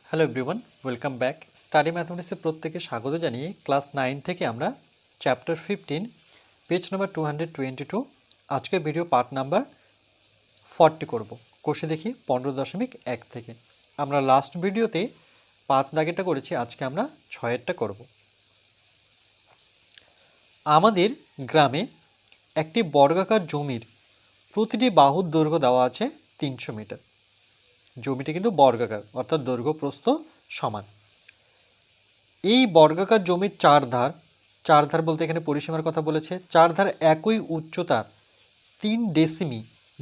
Hello everyone, welcome back. Study ম্যাথমেটিক্সে প্রত্যেকে স্বাগত জানিয়ে ক্লাস 9 থেকে আমরা চ্যাপ্টার 15 পেজ নাম্বার 222 আজকের ভিডিও পার্ট নাম্বার 40 করব। কোষে দেখি 15.1 থেকে। আমরা লাস্ট ভিডিওতে 5 দাগেরটা করেছি, আজকে আমরা 6এরটা করব। আমাদের গ্রামে একটি বর্গাকার জমির প্রতিটি বাহুর দৈর্ঘ্য দেওয়া আছে 300 মিটার। জমিটি কিন্তু বর্গাকার, অর্থাৎ দৈর্ঘ্য প্রস্থ সমান। এই বর্গাকার জমির চার ধার বলতে এখানে পরিসীমার কথা বলেছে। চার ধার একই উচ্চতার 3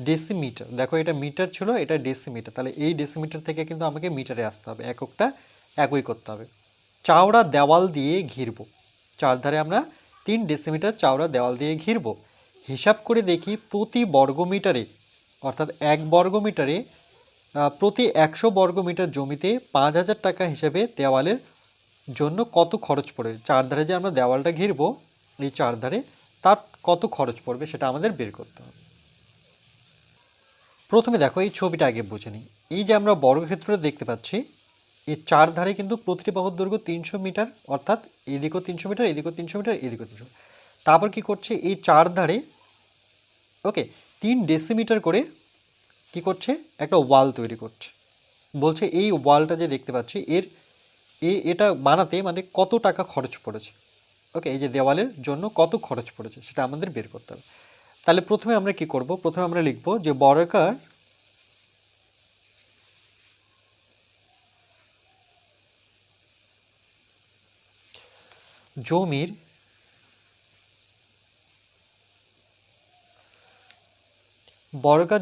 ডেসিমিটার, দেখো এটা মিটার ছিল, এটা ডেসিমিটার, তাহলে এই ডেসিমিটার থেকে কিন্তু আমাকে মিটারে আসতে হবে, এককটা একই করতে হবে। চওড়া দেওয়াল দিয়ে ঘিরব, চার ধারে আমরা 3 ডেসিমিটার চওড়া দেওয়াল দিয়ে ঘিরব। হিসাব করে দেখি প্রতি বর্গমিটারে, অর্থাৎ 1 বর্গমিটারে প্রতি 100 বর্গমিটার জমিতে 5,000 টাকা হিসেবে দেওয়ালের জন্য কত খরচ পড়বে। চার ধারে যে আমরা দেওয়ালটা ঘিরব, এই চার ধারে তার কত খরচ পড়বে সেটা আমাদের বের করতে হবে। প্রথমে দেখো এই ছবিটা আগে বুঝে নিই। এই যে আমরা বর্গক্ষেত্রটা দেখতে পাচ্ছি, এই চার ধারে কিন্তু প্রতিটি বাহুর দৈর্ঘ্য 300 মিটার, অর্থাৎ এদিকেও 300 মিটার, এদিকেও 300 মিটার, এদিকেও 300 মিটার। তারপর কি করছে, এই চার ধারে 3 ডেসিমিটার করে কি করছে, একটা ওয়াল তৈরি করছে। বলছে এই ওয়ালটা যে দেখতে পাচ্ছি এটা বানাতে মানে কত টাকা খরচ পড়েছে। এই যে দেওয়ালের জন্য কত খরচ পড়েছে সেটা আমাদের বের করতে হবে। তাহলে প্রথমে আমরা কি করব, প্রথমে আমরা লিখব যে বর্গাকার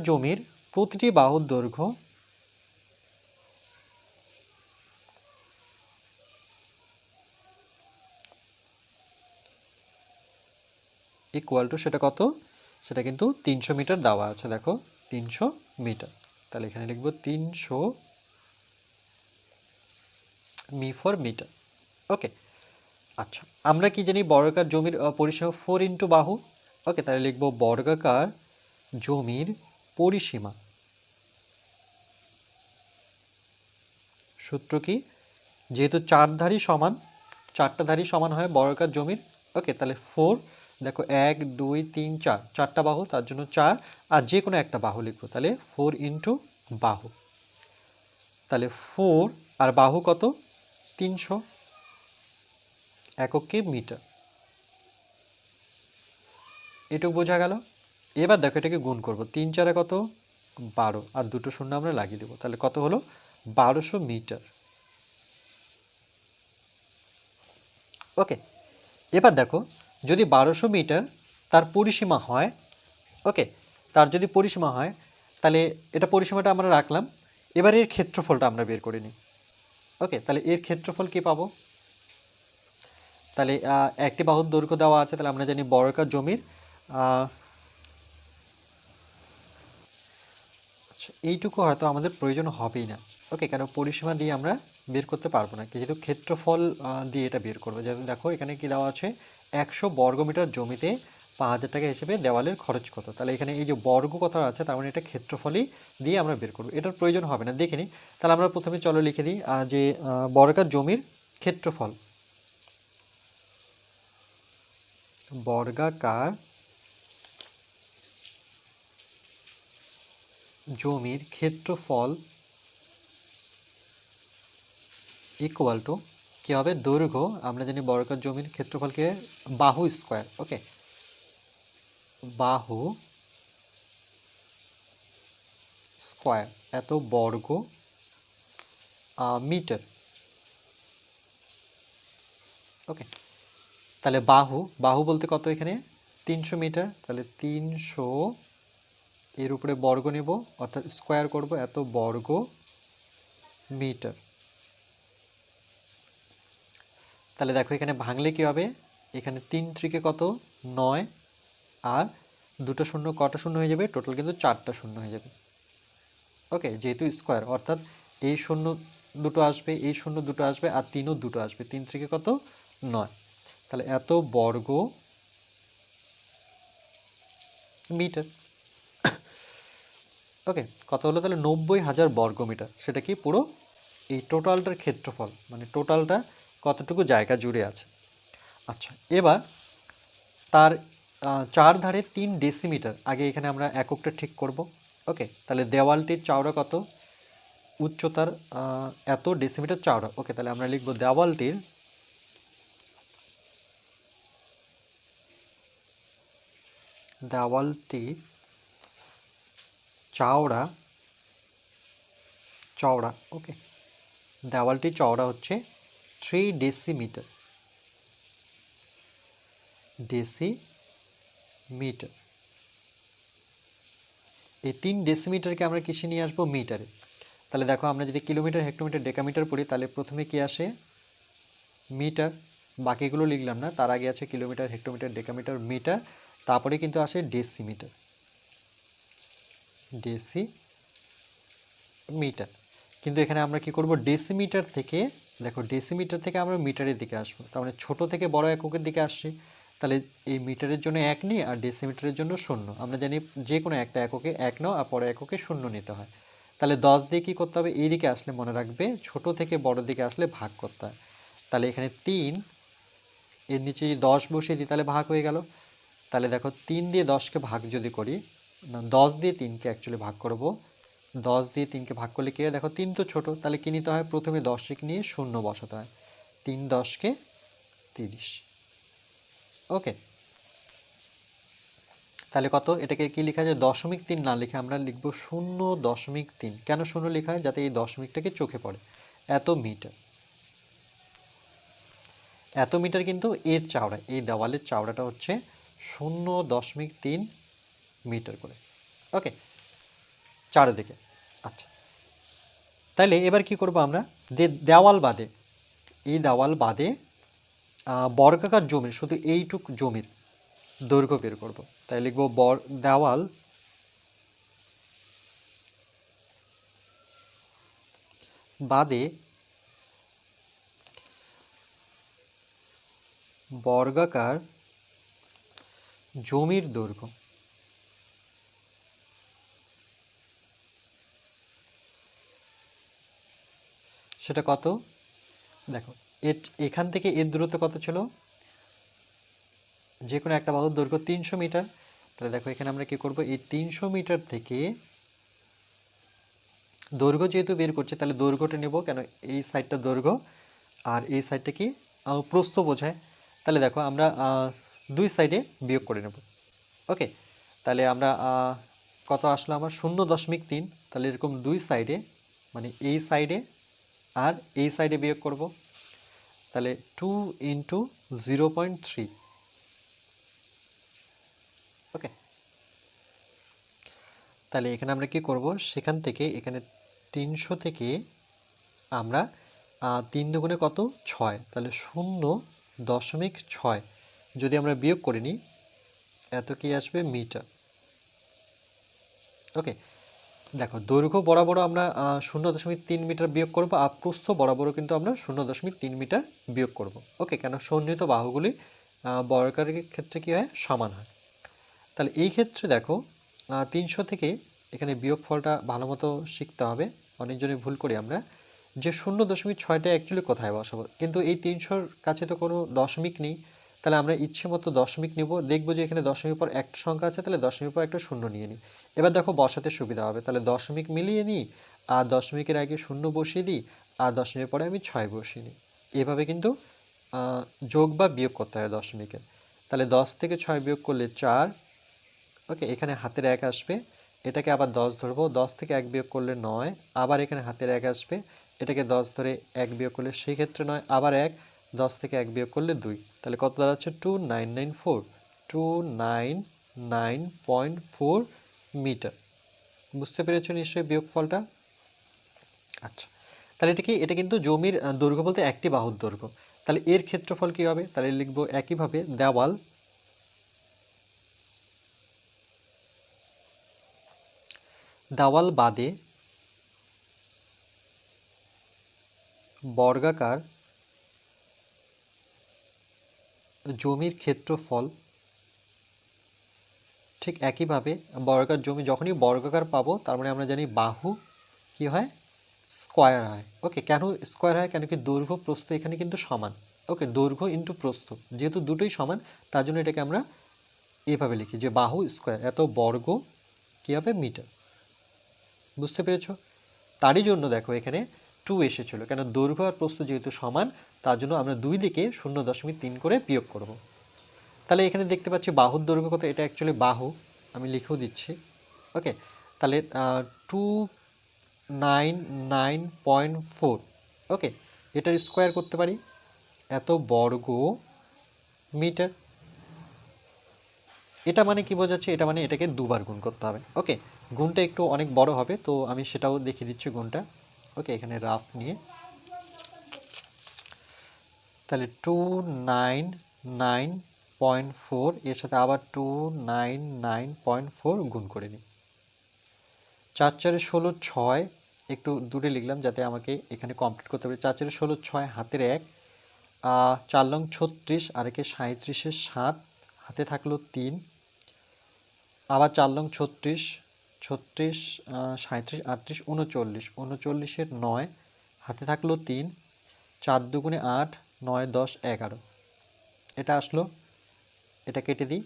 জমির প্রতিটি বাহুর দৈর্ঘ্য ইকুয়াল টু, সেটা কত, সেটা কিন্তু 300 মিটার দেওয়া আছে। দেখো 300 মিটার, তাহলে এখানে লিখব 300 মি ফর মিটার। আচ্ছা, আমরা কি জানি বর্গাকার জমির পরিসীমা 4 ইন্টু বাহু। তাহলে লিখব বর্গাকার জমির পরিসীমা, সূত্র কি, যেহেতু চার ধারই সমান, চারটা ধারই সমান হয় বর্গাকার জমির। তাহলে 4, দেখো 1 2 3 4, চারটা বাহু, তার জন্য 4, আর যে কোনো একটা বাহু লিখবো, তাহলে 4 ইন্টু বাহু। তাহলে 4 আর বাহু কত, 300, এককে মিটার। এটুকু বোঝা গেল। এবার দেখো এটাকে গুণ করব, 3 4 কত, 12, আর দুটো শূন্য আমরা লাগিয়ে দেবো, তাহলে কত হলো, 1200 মিটার। এবার দেখো যদি 1200 মিটার তার পরিসীমা হয়, তার যদি পরিসীমা হয়, তাহলে এটা পরিসীমাটা আমরা রাখলাম। এবার এর ক্ষেত্রফলটা আমরা বের করে নিই। তাহলে এর ক্ষেত্রফল কি পাবো, তাহলে একটি বাহুর দৈর্ঘ্য দেওয়া আছে, তাহলে আমরা জানি বর্গাকার জমির এইটুকু হয়তো আমাদের প্রয়োজন হবেই না। কারণ পরিসীমা দিয়ে আমরা বের করতে পারবো না, যেহেতু ক্ষেত্রফল দিয়ে এটা বের করবো। যেহেতু দেখো এখানে কি দেওয়া আছে, 100 বর্গমিটার জমিতে 5,000 টাকা হিসেবে দেওয়ালের খরচ কত, তাহলে এখানে এই যে বর্গ কথা আছে, তার মানে এটা ক্ষেত্রফলই দিয়ে আমরা বের করবো, এটার প্রয়োজন হবে না, দেখে নিই। তাহলে আমরা প্রথমে চলো লিখে দিই যে বর্গাকার জমির ক্ষেত্রফল, বর্গাকার জমির ক্ষেত্রফল ইকুয়াল টু কি হবে, দৈর্ঘ্য, আমরা জানি বর্গাকার জমির ক্ষেত্রফলকে বাহু স্কয়ার, বাহু স্কয়ার এত বর্গ মিটার। তাহলে বাহু বলতে কত, এখানে 300 মিটার, তাহলে 300 এর উপরে বর্গ নেব, অর্থাৎ স্কয়ার করব, এত বর্গ মিটার। তাহলে দেখো এখানে ভাঙলে কি হবে, এখানে 3 ত্রিকে কত, 9, আর দুটো শূন্য কটা শূন্য হয়ে যাবে, টোটাল কিন্তু 4টা শূন্য হয়ে যাবে। যেহেতু স্কয়ার, অর্থাৎ এই শূন্য দুটো আসবে, এই শূন্য দুটো আসবে, আর 3ও দুটো আসবে, 3 ত্রিকে কত, 9, তাহলে এত বর্গ মিটার। কত হলো, তাহলে 90,000 বর্গ মিটার, সেটা কি পুরো এই টোটালটার ক্ষেত্রফল, মানে টোটালটা কতটুকু জায়গা জুড়ে আছে। আচ্ছা, এবার তার চার ধারে 3 ডেসিমিটার, আগে এখানে আমরা এককটা ঠিক করব। ওকে, তাহলে দেওয়ালটির চওড়া কত, উচ্চতার এত ডেসিমিটার চওড়া। ওকে, তাহলে আমরা লিখব দেওয়ালটি চওড়া। ওকে, দেওয়ালটি চওড়া হচ্ছে 3 ডেসিমিটার। এই 3 ডেসিমিটারকে আমরা কিসে নিয়ে আসবো, মিটারে। তাহলে দেখো, আমরা যদি কিলোমিটার, হেক্টোমিটার, ডেকামিটার পড়ি, তাহলে প্রথমে কি আসে, মিটার। বাকিগুলো লিখলাম না, তার আগে আছে কিলোমিটার, হেক্টোমিটার, ডেকামিটার, মিটার, তারপরে কিন্তু আসে ডেসিমিটার। কিন্তু এখানে আমরা কি করব, ডেসিমিটার থেকে, দেখো ডেসিমিটার থেকে আমরা মিটারের দিকে আসবো, তার মানে ছোট থেকে বড় এককের দিকে আসছি। তাহলে এই মিটারের জন্য 1 নিই আর ডেসিমিটারের জন্য 0। আমরা জানি যে কোনো একটা এককে 1 নাও আর পরে এককে 0 নিতে হয়। তাহলে 10 দিয়ে কী করতে হবে, এই দিকে আসলে মনে রাখবে ছোট থেকে বড় দিকে আসলে ভাগ করতে হয়। তাহলে এখানে 3, এর নিচে যদি 10 বসিয়ে দিই তাহলে ভাগ হয়ে গেল। তাহলে দেখো 3 দিয়ে 10কে ভাগ যদি করি, না 10 দিয়ে 3কে অ্যাকচুয়ালি ভাগ করব, 10 দিয়ে 3কে ভাগ করলে কি হয়, দেখো 3 তো ছোট, তাহলে কি নিতে হয়, প্রথমে 10 নিয়ে 0 বসাতে হয়। 3 10কে 30। ওকে, তাহলে কত, এটাকে কি লেখা যায়, 0.3 না লিখে আমরা লিখব 0.3। কেন 0 লেখা হয়, যাতে এই দশমিকটাকে চোখে পড়ে। এত মিটার কিন্তু এর চাওড়া, এই দেওয়ালের চাওড়াটা হচ্ছে 0.3 মিটার করে। ওকে, চারিদিকে। আচ্ছা, তাহলে এবার কি করব আমরা, দেওয়াল বাদে, এই দেওয়াল বাদে বর্গাকার জমির, শুধু এইটুক জমির দৈর্ঘ্য বের করব। তাই লিখব দেওয়াল বাদে বর্গাকার জমির দৈর্ঘ্য। সেটা কত, দেখো এখান থেকে এর দূরত্ব কত ছিল, যে কোনো একটা বাহুর দৈর্ঘ্য 300 মিটার। তাহলে দেখো এখানে আমরা কি করব, এই 300 মিটার থেকে দৈর্ঘ্য যেহেতু বের করছে, তাহলে দৈর্ঘ্যটা নেব, কেন এই সাইডটা দৈর্ঘ্য আর এই সাইডটা কি প্রস্থ বোঝায়। তাহলে দেখো আমরা দুই সাইডে বিয়োগ করে নেব। ওকে, তাহলে আমরা কত আসলো আমার, 0.3। তাহলে এরকম দুই সাইডে, মানে এই সাইডে আর এই সাইডে বিয়োগ করব। তাহলে 2 × 0.3। ওকে, তাহলে এখানে আমরা কি করব, সেখান থেকে এখানে 300 থেকে আমরা 3 দুগুণে কত, 6, তাহলে 0.6 যদি আমরা বিয়োগ করে নিই, এত কি আসবে, মিটার। ওকে, দেখো দৈর্ঘ্য বরাবর আমরা 0.3 মিটার বিয়োগ করব, আর প্রস্থ বরাবরও কিন্তু আমরা 0.3 মিটার বিয়োগ করব। ওকে, কেন সন্নিহিত বাহুগুলি বর্গাকারের ক্ষেত্রে কি হয়, সমান হয়। তাহলে এই ক্ষেত্রে দেখো 300 থেকে এখানে বিয়োগফলটা ভালো মতো শিখতে হবে, অনেকজনই ভুল করি আমরা, যে 0.6টা অ্যাকচুয়ালি কোথায় বসাবো, কিন্তু এই 300-র কাছে তো কোনো দশমিক নেই। তাহলে আমরা ইচ্ছে মতো দশমিক নেব, দেখবো যে এখানে দশমিকের পর একটা সংখ্যা আছে, তাহলে দশমিকের পর একটা শূন্য নিয়ে নিই। এবার দেখো বসাতে সুবিধা হবে, তাহলে দশমিক মিলিয়ে নিই, আর দশমিকের আগে 0 বসিয়ে দিই, আর দশমিকের পরে আমি 6 বসিয়ে নিই। এভাবে কিন্তু যোগ বা বিয়োগ করতে হয় দশমিকের। তাহলে 10 থেকে 6 বিয়োগ করলে 4। ওকে, এখানে হাতের 1 আসবে, এটাকে আবার 10 ধরবো, 10 থেকে 1 বিয়োগ করলে 9, আবার এখানে হাতের 1 আসবে, এটাকে 10 ধরে 1 বিয়োগ করলে সেই ক্ষেত্রে 9, আবার 1, 10 থেকে 1 বিয়োগ করলে 2। তাহলে কত দাঁড়াচ্ছে, 2994 মিটার। বুঝতে পেরেছো নিশ্চয়ই বিয়োগফলটা। আচ্ছা, তাহলে এটা কিন্তু জমির দৈর্ঘ্য বলতে একটি বাহুর দৈর্ঘ্য। তাহলে এর ক্ষেত্রফল কি হবে, তাহলে লিখবো একইভাবে দেওয়াল বাদে বর্গাকার জমির ক্ষেত্রফল। ঠিক একইভাবে বর্গাকার জমি, যখনই বর্গাকার পাবো তার মানে আমরা জানি বাহু কি হয়, স্কোয়ার হয়। ওকে, কেন স্কোয়ার হয়? কেন কি দৈর্ঘ্য প্রস্থ এখানে কিন্তু সমান। ওকে, দৈর্ঘ্য ইন্টু প্রস্থ, যেহেতু দুটোই সমান তার জন্য এটাকে আমরা এভাবে লিখি যে বাহু স্কোয়ার, এত বর্গ কী হবে? মিটার। বুঝতে পেরেছ? তারই জন্য দেখো এখানে 2 এসেছিল, কেন দৈর্ঘ্য আর প্রস্থ যেহেতু সমান তার জন্য আমরা দুই দিকে 0.3 করে বিয়োগ করব। তাহলে এখানে দেখতে পাচ্ছি বাহুর দৈর্ঘ্য কত, এটা অ্যাকচুয়ালি বাহু, আমি লিখেও দিচ্ছি। ওকে, তাহলে 299.4। ওকে, এটার স্কোয়ার করতে পারি, এত বর্গ মিটার। এটা মানে কি বোঝাচ্ছে? এটা মানে এটাকে দুবার গুণ করতে হবে। ওকে, গুণটা একটু অনেক বড় হবে, তো আমি সেটাও দেখিয়ে দিচ্ছি গুণটা। ওকে, এখানে রাফ নিয়ে, তাহলে 299.4 এর সাথে আবার 299.4 গুণ করে নিই। 4 4 16 6, একটু দূরে লিখলাম যাতে আমাকে এখানে কমপ্লিট করতে পারি। 4 4 16 6, হাতের 1, 4 লং 36, আর একে 37-এর 7, হাতে থাকলো 3, আবার 4 লং 36, 36, 37, 38, 39, 39-এর 9, হাতে থাকলো 3, 4 দুগুণে 8, 9 10 11, এটা আসলো, এটা কেটে দিই।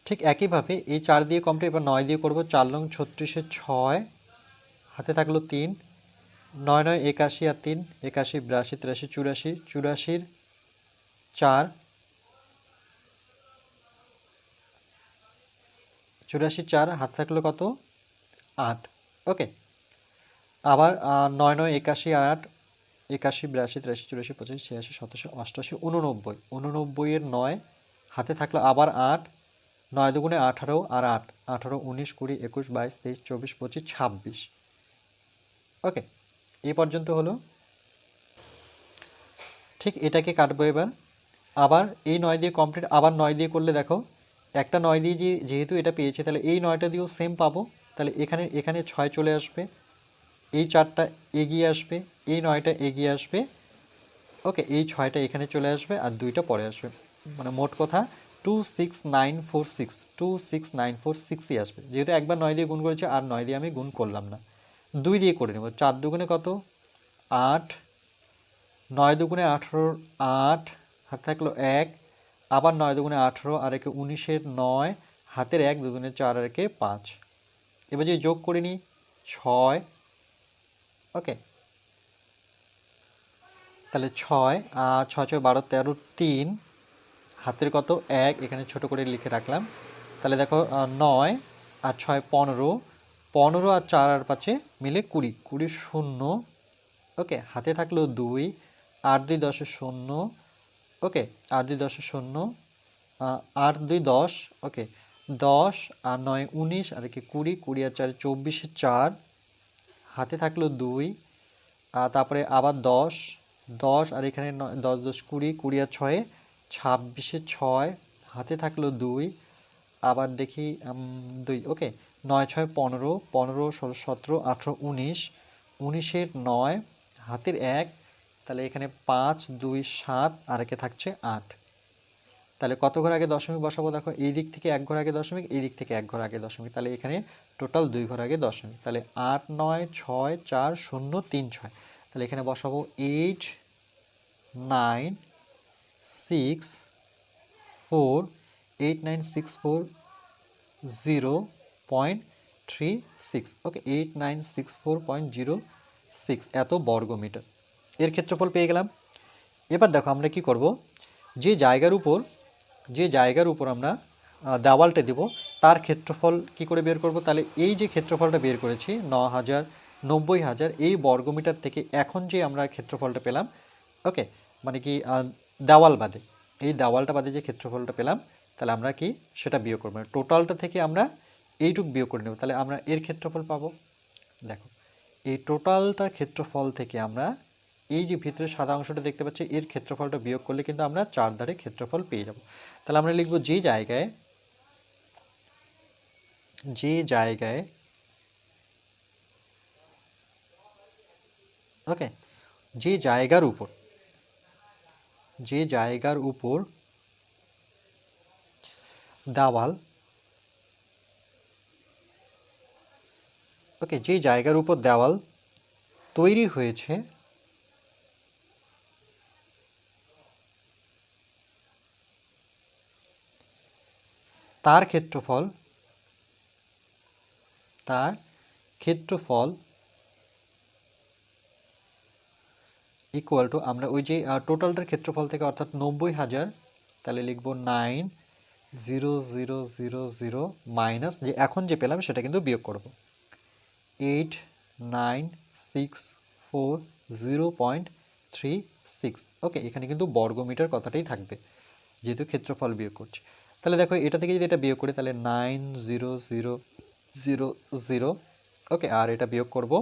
ঠিক একইভাবে এই 4 দিয়ে কমপ্লিট, এবার 9 দিয়ে করবো। 4 লং 36-এর 6, হাতে থাকলো 3, 9 9 81, আর 3 81, 82 83 84, 84-এর 4, 84 4, হাতে থাকলো কত? 8। ওকে, আবার 9 9 81 আর 8, 81 82 83 84 85 86 87 88 89, 89-এর 9, হাতে থাকলো আবার 8, 9 দুগুণে 18, আর 8 18 19 20 21 22 23 24 25 26। ওকে, এই পর্যন্ত হলো। ঠিক এটাকে কাটবো এবার। আবার এই 9 দিয়ে কমপ্লিট, আবার 9 দিয়ে করলে দেখো একটা 9 দিয়ে যেহেতু এটা পেয়েছে, তাহলে এই 9টা দিয়েও সেম পাবো। তাহলে এখানে এখানে 6 চলে আসবে, এই 4টা এগিয়ে আসবে, এই 9টা এগিয়ে আসবে। ওকে, এই 6টা এখানে চলে আসবে, আর 2টা পরে আসবে। মানে মোট কথা 26946, 26946ই আসবে, যেহেতু একবার 9 দিয়ে গুণ করেছি, আর 9 দিয়ে আমি গুণ করলাম না, 2 দিয়ে করে নেব। 4 দুগুণে কত? 8, 9 দুগুণে 18, 8, হাতে থাকলো 1, আবার 9 দুগুণে 18, আর একে 19-এর 9, হাতের 1, 2 দুগুণে 4, আর একে 5। এবার যদি যোগ করে নিই 6। ওকে, তাহলে 6 6 6 12 13, 3, হাতের কত? 1, এখানে ছোট করে লিখে রাখলাম। তাহলে দেখো 9 আর 6 15, 15 আর 4 আর 5 মিলে 20, 20 0। ওকে, হাতে থাকলো 2, 8 2 10 0। ওকে, 8 2 10 0, 8 2 10। ওকে, 10 আর 9 19, আর কি 20, 20 আর 4 24, 4, হাতে থাকলো 2, তারপরে আবার 10, 10 আর এখানে 10 10 20, 20 আর 6 26, 6, হাতে থাকলো 2, আবার দেখি 2। ওকে, 9 6 15, 15 16 17 18 19, 19-এর 9, হাতের 1, তাহলে এখানে 5 2 7, আর একে থাকছে 8। তাহলে কত ঘর আগে দশমিক বসাবো? দেখো এই দিক থেকে 1 ঘর আগে দশমিক, এই দিক থেকে 1 ঘর আগে দশমিক, তাহলে এখানে টোটাল 2 ঘর আগে দশমিক। তাহলে 8 9 6 4 0 3 6, তাহলে এখানে বসাবো 8 9 6 4, 8 9 6 4 0.36। ওকে, 8964.06 এত বর্গ মিটার এর ক্ষেত্রফল পেয়ে গেলাম। এবার দেখো আমরা কি করব, যে জায়গার উপর আমরা দেওয়ালটা দেব তার ক্ষেত্রফল কি করে বের করব? তাহলে এই যে ক্ষেত্রফলটা বের করেছি 9000 90000 এই বর্গমিটার থেকে এখন যে আমরা ক্ষেত্রফলটা পেলাম, ওকে, মানে কি দেওয়াল বাদে, এই দেওয়ালটা বাদে যে ক্ষেত্রফলটা পেলাম, তাহলে আমরা কি সেটা বিয়োগ করবো, টোটালটা থেকে আমরা এইটুক বিয়োগ করে নেব, তাহলে আমরা এর ক্ষেত্রফল পাবো। দেখো এই টোটালটা ক্ষেত্রফল থেকে আমরা এই যে ভিতরে সাদা অংশটা দেখতে পাচ্ছি এর ক্ষেত্রফলটা বিয়োগ করলে কিন্তু আমরা চার ধারে ক্ষেত্রফল পেয়ে যাব। তাহলে আমরা লিখব যে জায়গায় ওকে, যে জায়গার উপর দেওয়াল ওকে, যে জায়গার উপর দেওয়াল তৈরি হয়েছে তার ক্ষেত্রফল ইকুয়াল টু, আমরা ওই যে টোটালটার ক্ষেত্রফল থেকে অর্থাৎ 90,000, তাহলে লিখব 9,0,0,0,0 মাইনাস যে এখন যে পেলাম সেটা কিন্তু বিয়োগ করব 8,9,6,4,0.36। ওকে, এখানে কিন্তু বর্গমিটার কথাটাই থাকবে যেহেতু ক্ষেত্রফল বিয়োগ করছি। তাহলে দেখো এটা থেকে যদি এটা বিয়োগ করি তাহলে 9,0,0,0,0। ওকে, আর এটা বিয়োগ করব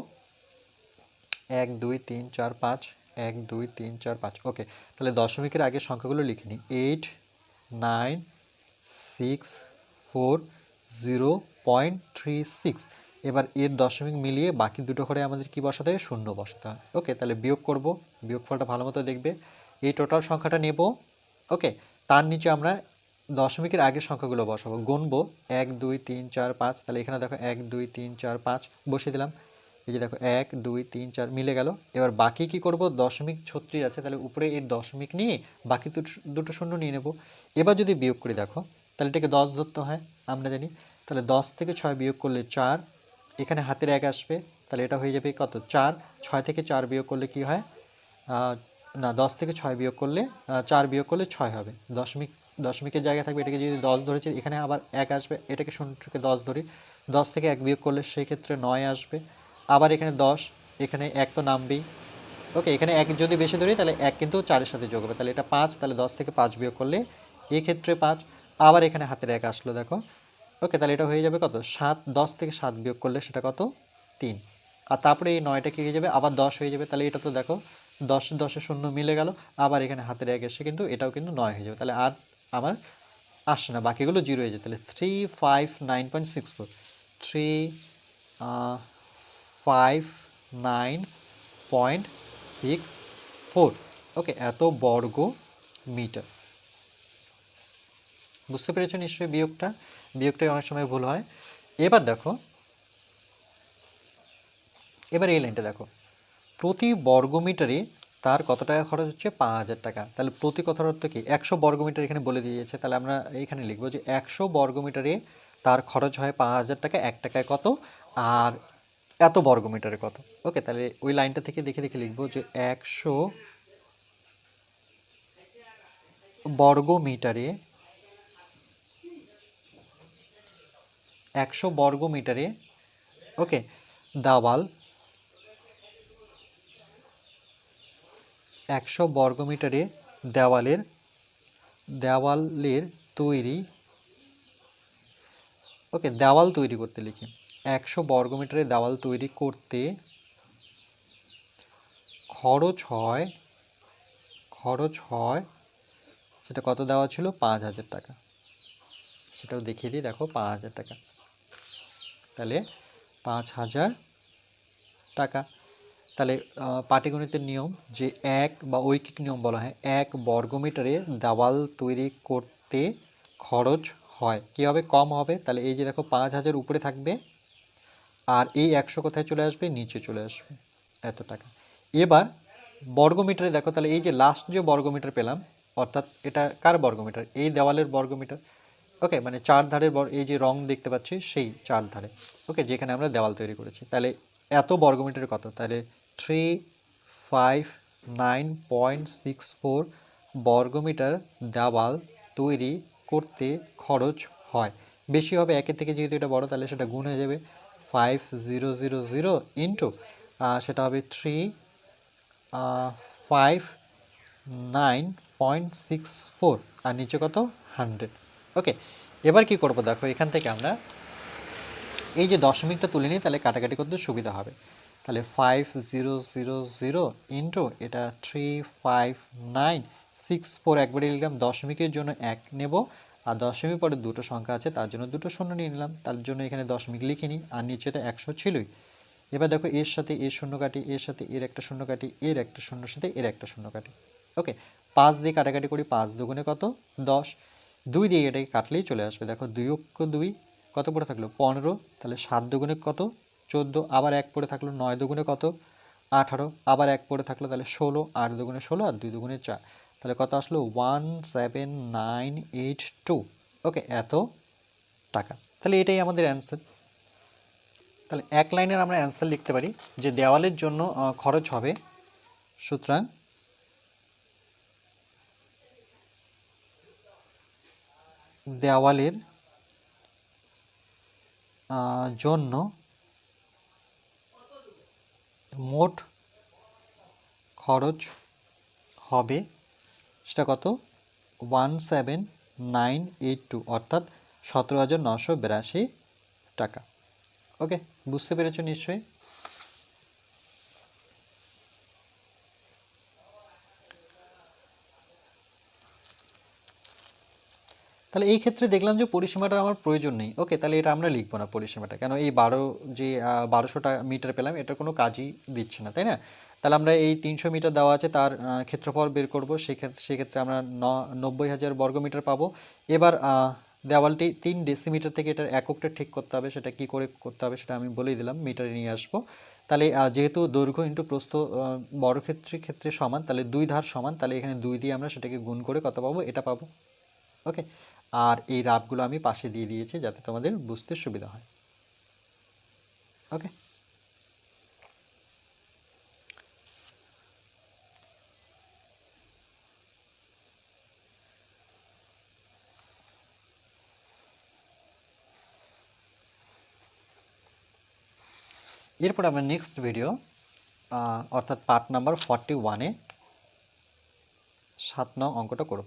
1 2 3 4 5, 1 2 3 4 5। ওকে, তাহলে দশমিকের আগের সংখ্যাগুলো লিখে নিই, 8,9,6,4,0.36। এবার এর দশমিক মিলিয়ে বাকি দুটো ঘরে আমাদের কি বসাতে হয়, শূন্য বসাতে হয়। ওকে, তাহলে বিয়োগ করব, বিয়োগফলটা ভালো মতো দেখবে, এই টোটাল সংখ্যাটা নেব। ওকে, তার নিচে আমরা দশমিকের আগের সংখ্যাগুলো বসাবো, গুনবো 1 2 3 4 5। তাহলে এখানে দেখো 1 2 3 4 5 বসিয়ে দিলাম, এই যে দেখো 1 2 3 4 মিলে গেল। এবার বাকি কি করব, দশমিক 36 আছে, তাহলে উপরে এই দশমিক নিয়ে বাকি দুটো শূন্য নিয়ে নেব। এবার যদি বিয়োগ করি দেখো তাহলে এটাকে 10 ধরতে হয় আমরা জানি, তাহলে 10 থেকে 6 বিয়োগ করলে 4, এখানে হাতের 1 আসবে, তাহলে এটা হয়ে যাবে কত, 4। 6 থেকে 4 বিয়োগ করলে কি হয়, না 10 থেকে 6 বিয়োগ করলে 4 বিয়োগ করলে 6 হবে, দশমিকের জায়গায় থাকবে, এটাকে যদি 10 ধরেছি এখানে আবার 1 আসবে, এটাকে 0 থেকে 10 ধরি, 10 থেকে 1 বিয়োগ করলে সেই ক্ষেত্রে 9 আসবে, আবার এখানে 10, এখানে 1 তো নামবেই। ওকে, এখানে 1 যদি বেশি ধরি তাহলে 1 কিন্তু 4-এর সাথে যোগ হবে, তাহলে এটা 5, তাহলে 10 থেকে 5 বিয়োগ করলে এই ক্ষেত্রে 5, আবার এখানে হাতের 1 আসলো দেখো। ওকে, তাহলে এটা হয়ে যাবে কত, 7, 10 থেকে 7 বিয়োগ করলে সেটা কত, 3, আর তারপরে এই 9টা কি হয়ে যাবে, আবার 10 হয়ে যাবে, তাহলে এটা তো দেখো 10 10 শূন্য মিলে গেল, আবার এখানে হাতের 1 এসে কিন্তু এটাও কিন্তু 9 হয়ে যাবে, তাহলে আর আমার আসছে না, বাকিগুলো 0 হয়ে যায়। তাহলে 359.64, 359.64। ওকে, এত বর্গ মিটার। বুঝতে পেরেছো নিশ্চয়ই বিয়োগটাই অনেক সময় ভুল হয়। এবার দেখো, এবার এই লাইনটা দেখো, প্রতি বর্গমিটারে তার কত টাকা খরচ হচ্ছে, 5,000 টাকা। তাহলে প্রতি কথার অর্থ কি, 100 বর্গমিটার এখানে বলে দিয়েছে, তাহলে আমরা এখানে লিখবো যে 100 বর্গমিটারে তার খরচ হয় 5,000 টাকা, 1 টাকায় কত আর এত বর্গমিটারে কত। ওকে, তাহলে ওই লাইনটা থেকে দেখে দেখে লিখবো যে 100 বর্গমিটারে 100 বর্গমিটারে ওকে দেওয়াল 100 বর্গমিটারে দেওয়ালের তৈরি, ওকে দেওয়াল তৈরি করতে লিখি, 100 বর্গমিটারে দেওয়াল তৈরি করতে খরচ হয় সেটা কত দেওয়া ছিল, 5,000 টাকা। সেটাও দেখিয়ে দিই, দেখো 5,000 টাকা, তাহলে 5,000 টাকা। তাহলে পাটিগণিতের নিয়ম যে এক বা ঐকিক নিয়ম বলা হয়, 1 বর্গমিটারে দেওয়াল তৈরি করতে খরচ হয়, কী হবে, কম হবে। তাহলে এই যে দেখো 5,000 উপরে থাকবে আর এই 100 কোথায় চলে আসবে, নিচে চলে আসবে, এত টাকা। এবার বর্গমিটারে দেখো, তাহলে এই যে লাস্ট যে বর্গমিটার পেলাম, অর্থাৎ এটা কার বর্গমিটার, এই দেওয়ালের বর্গমিটার। ওকে, মানে 4 ধারের এই যে রং দেখতে পাচ্ছি সেই 4 ধারে, ওকে, যেখানে আমরা দেওয়াল তৈরি করেছি। তাহলে এত বর্গমিটার কত, তাহলে 359.64 বর্গমিটার দেওয়াল তৈরি করতে খরচ হয়। বেশি হবে, একের থেকে যেহেতু এটা বড়, তাহলে সেটা গুণ হয়ে যাবে 5000 ইন্টু সেটা হবে 359.64 আর নিচে কত, 100। ওকে, এবার কি করব দেখো, এখান থেকে আমরা এই যে দশমিকটা তুলে নিই, তাহলে কাটাকাটি করতে সুবিধা হবে। তাহলে 5000 ইন্টু এটা 35964 একবারে নিলাম, দশমিকের জন্য 1 নেব, আর দশমিক পরে দুটো সংখ্যা আছে তার জন্য দুটো শূন্য নিয়ে নিলাম, তার জন্য এখানে দশমিক লিখিনি, আর নিচে তো 100 ছিলই। এবার দেখো এর সাথে এর শূন্য কাটি, এর সাথে এর একটা শূন্য কাটি, এর একটা শূন্যর সাথে এর একটা শূন্য কাটি। ওকে, 5 দিয়ে কাটাকাটি করি, 5 দুগুণে কত, 10, 2 দিয়ে এটাকে কাটলেই চলে আসবে। দেখো 2 অক্ষ 2 কত পড়ে থাকলো, 15, তাহলে 7 দুগুণে কত, 14, আবার 1 পড়ে থাকলো, 9 দুগুণে কত 18, আবার 1 পড়ে থাকলো তাহলে 16, 8 দুগুণে 16 আর 2 দুগুণে 4, তাহলে কত আসলো 17982। ওকে, এত টাকা। তাহলে এটাই আমাদের অ্যান্সার। তাহলে এক লাইনের আমরা অ্যান্সার লিখতে পারি যে দেওয়ালের জন্য খরচ হবে, সুতরাং দেওয়ালের জন্য মোট খরচ হবে সেটা কত 17982, অর্থাৎ 17,982 টাকা। ওকে, বুঝতে পেরেছো নিশ্চয়ই। তাহলে এই ক্ষেত্রে দেখলাম যে পরিসীমাটার আমার প্রয়োজন নেই। ওকে, তাহলে এটা আমরা লিখবো না পরিসীমাটা, কেন এই 1200 মিটার পেলাম, এটা কোনো কাজই দিচ্ছে না, তাই না? তাহলে আমরা এই 300 মিটার দেওয়া আছে তার ক্ষেত্রফল বের করবো, সেক্ষেত্রে আমরা 90,000 বর্গমিটার পাবো। এবার দেওয়ালটি 3 ডেসিমিটার থেকে এটার এককটা ঠিক করতে হবে, সেটা কি করে করতে হবে সেটা আমি বলেই দিলাম, মিটারে নিয়ে আসবো। তাহলে যেহেতু দৈর্ঘ্য ইন্টু প্রস্থ বর্গক্ষেত্রে সমান, তাহলে 2 ধার সমান, তাহলে এখানে 2 দিয়ে আমরা সেটাকে গুণ করে কত পাবো, এটা পাবো। ওকে, আর এই রাফগুলো আমি পাশে দিয়ে দিয়েছি যাতে তোমাদের বুঝতে সুবিধা হয়। ওকে, এরপর আমরা নেক্সট ভিডিও অর্থাৎ পার্ট নাম্বার 41-এ 7 নং অঙ্কটা করব।